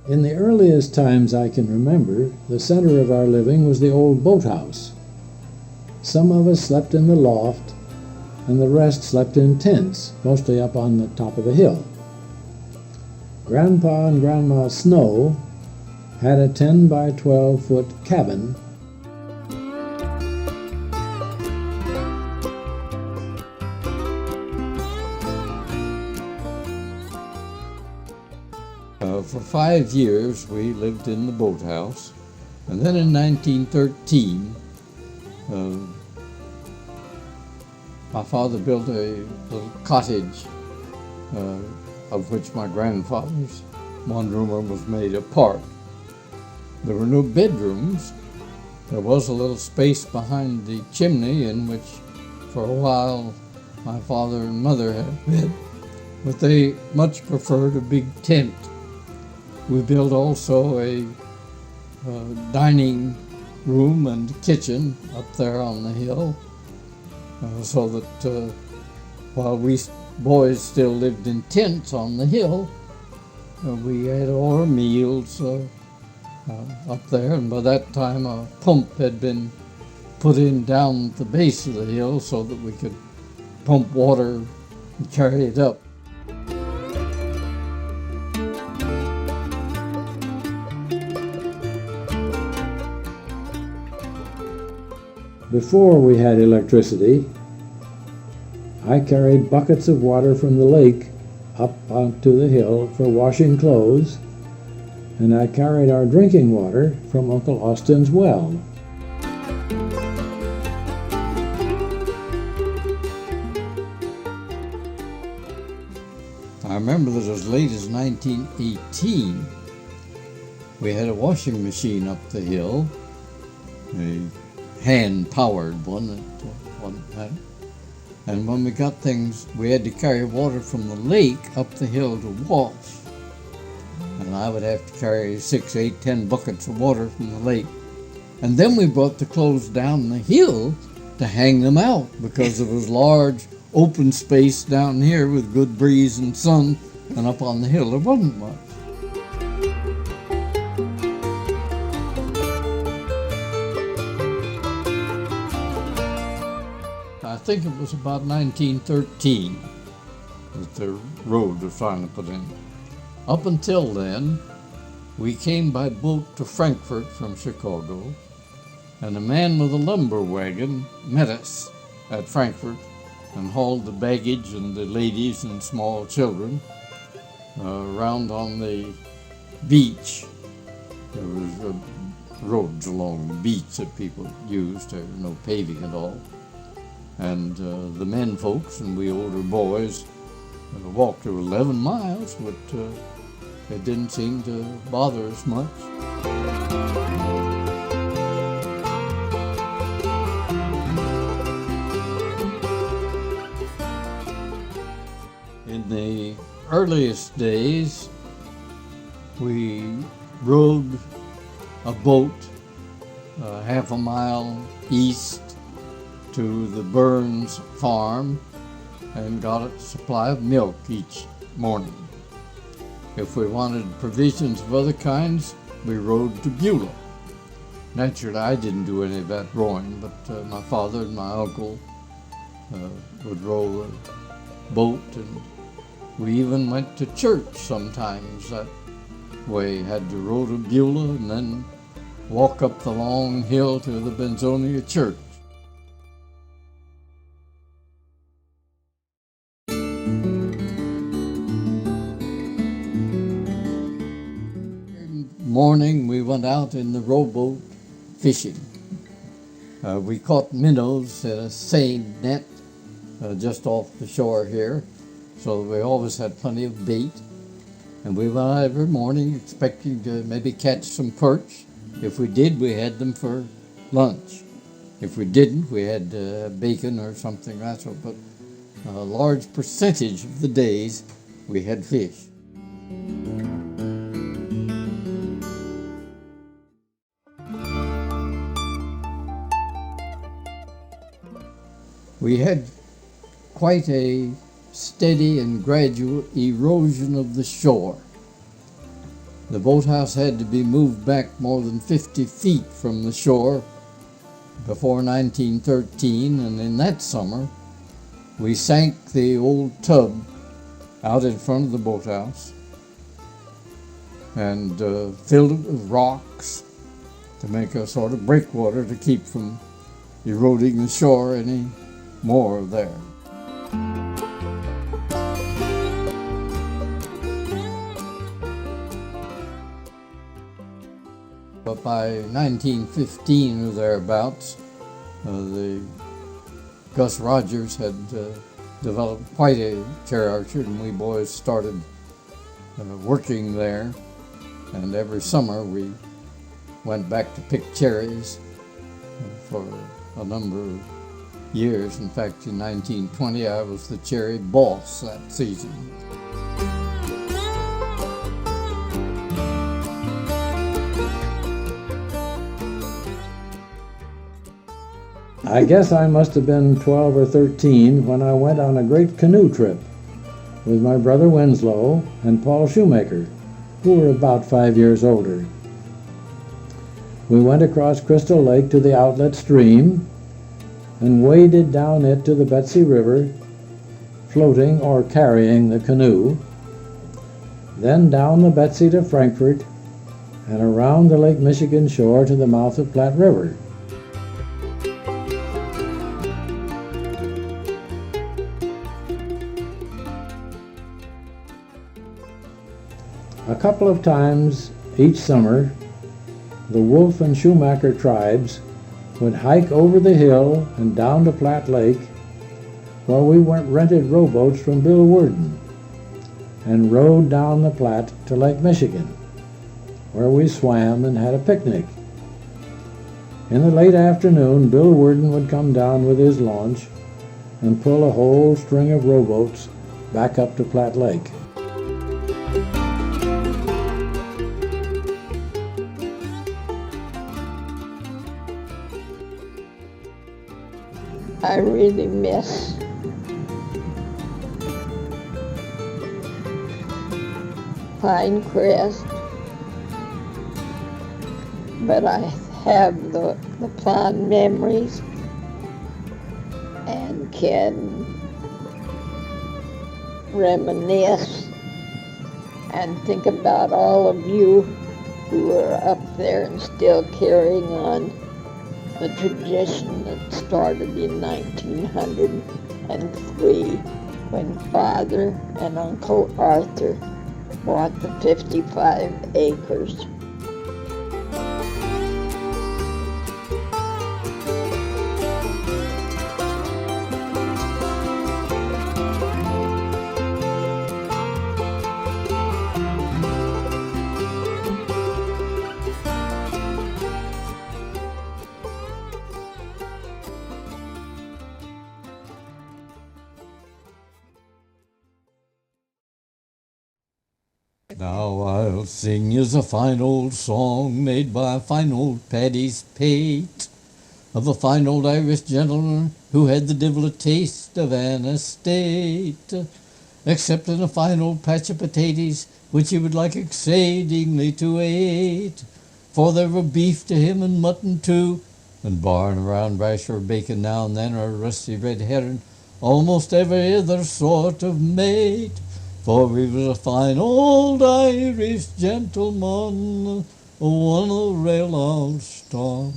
In the earliest times I can remember, the center of our living was the old boathouse. Some of us slept in the loft, and the rest slept in tents, mostly up on the top of the hill. Grandpa and Grandma Snow had a 10 by 12-foot cabin. For 5 years we lived in the boathouse, and then in 1913 my father built a little cottage of which my grandfather's one room was made a part. There were no bedrooms. There was a little space behind the chimney in which for a while my father and mother had bed, but they much preferred a big tent. We built also a dining room and kitchen up there on the hill, so that while we boys still lived in tents on the hill, we had all our meals up there, and by that time a pump had been put in down at the base of the hill so that we could pump water and carry it up. Before we had electricity, I carried buckets of water from the lake up onto the hill for washing clothes, and I carried our drinking water from Uncle Austin's well. I remember that as late as 1918, we had a washing machine up the hill, a hand-powered one at one time. And when we got things, we had to carry water from the lake up the hill to wash. And I would have to carry 6, 8, 10 buckets of water from the lake. And then we brought the clothes down the hill to hang them out, because there was large open space down here with good breeze and sun, and up on the hill there wasn't much. I think it was about 1913 that the road was finally put in. Up until then, we came by boat to Frankfurt from Chicago, and a man with a lumber wagon met us at Frankfurt and hauled the baggage and the ladies and small children around on the beach. There was roads along the beach that people used. There was no paving at all. And the men folks and we older boys walked 11 miles, but it didn't seem to bother us much. In the earliest days, we rowed a boat half a mile east to the Burns farm and got a supply of milk each morning. If we wanted provisions of other kinds, we rowed to Beulah. Naturally, I didn't do any of that rowing, but my father and my uncle would row a boat, and we even went to church sometimes that way. Had to row to Beulah and then walk up the long hill to the Benzonia church. Morning we went out in the rowboat fishing. We caught minnows in a seine net just off the shore here, so we always had plenty of bait. And we went out every morning expecting to maybe catch some perch. If we did, we had them for lunch. If we didn't, we had bacon or something like that. But a large percentage of the days we had fish. We had quite a steady and gradual erosion of the shore. The boathouse had to be moved back more than 50 feet from the shore before 1913, and in that summer we sank the old tub out in front of the boathouse and filled it with rocks to make a sort of breakwater to keep from eroding the shore any more there. But by 1915 or thereabouts, the Gus Rogers had developed quite a cherry orchard, and we boys started working there. And every summer we went back to pick cherries for a number of years. In fact, in 1920, I was the cherry boss that season. I guess I must have been 12 or 13 when I went on a great canoe trip with my brother Winslow and Paul Shoemaker, who were about 5 years older. We went across Crystal Lake to the outlet stream and waded down it to the Betsy River, floating or carrying the canoe, then down the Betsy to Frankfort and around the Lake Michigan shore to the mouth of Platte River. A couple of times each summer, the Wolfe and Shoemaker tribes would hike over the hill and down to Platte Lake, while we rented rowboats from Bill Worden and rowed down the Platte to Lake Michigan, where we swam and had a picnic. In the late afternoon, Bill Worden would come down with his launch and pull a whole string of rowboats back up to Platte Lake. I really miss Pinecrest, but I have the fond memories and can reminisce and think about all of you who are up there and still carrying on the tradition that started in 1903 when Father and Uncle Arthur bought the 55 acres. Now I'll sing yous a fine old song made by a fine old Paddy's Pate, of a fine old Irish gentleman who had the divil a taste of an estate, except in a fine old patch of potatoes which he would like exceedingly to eat, for there were beef to him and mutton too, and barn around rasher bacon now and then, or a rusty red herring, almost every other sort of mate. For he was a fine old Irish gentleman, one of the rail old storm.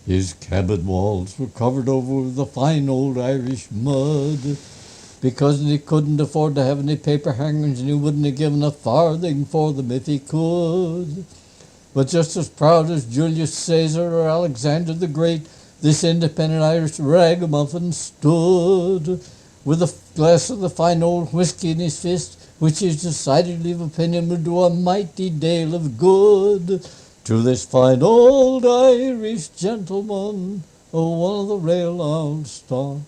His cabin walls were covered over with the fine old Irish mud, because he couldn't afford to have any paper hangers, and he wouldn't have given a farthing for them if he could. But just as proud as Julius Caesar or Alexander the Great, this independent Irish ragamuffin stood, with a glass of the fine old whiskey in his fist, which is decidedly of opinion would do a mighty deal of good to this fine old Irish gentleman, one of the rail old storm.